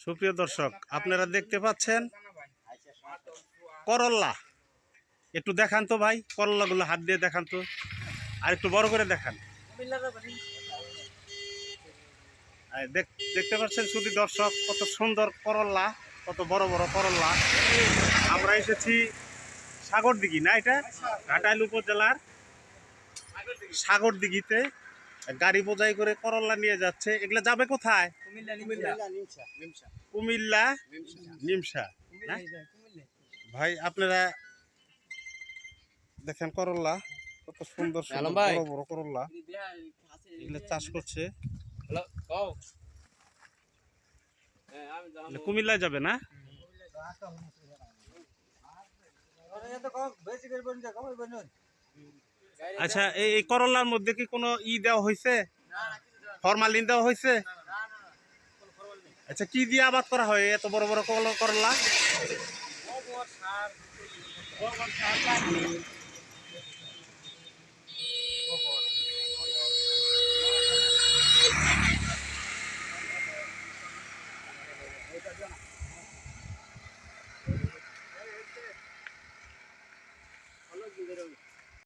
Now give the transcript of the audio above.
সুপ্রিয় দর্শক, আপনারা দেখতে পাচ্ছেন করল্লা। একটু দেখান তো ভাই, করল্লাগুলো হাত দিয়ে দেখান তো, আর একটু বড় করে দেখান। দেখতে পাচ্ছেন শুধু দর্শক, কত সুন্দর করল্লা, কত বড় বড় করল্লা। আমরা এসেছি সাগরদিঘি, না এটা ঘাটাইল উপজেলার সাগরদিঘিতে। গাড়ি বোঝাই করে করল্লা নিয়ে যাচ্ছে। এগুলো যাবে কোথায়? কুমিল্লা নিমসা। ভাই আপনারা দেখেন করল্লা, কত সুন্দর সুন্দর বড় বড় করল্লা। এগুলো চাষ করছে। কুমিল্লায় যাবে না? আচ্ছা, এই করল্লার মধ্যে কি কোনো দেওয়া হয়েছে? ফরমালিন দেওয়া হয়েছে? আচ্ছা, কি দিয়ে আবাদ করা হয় এত বড় বড় করল্লা?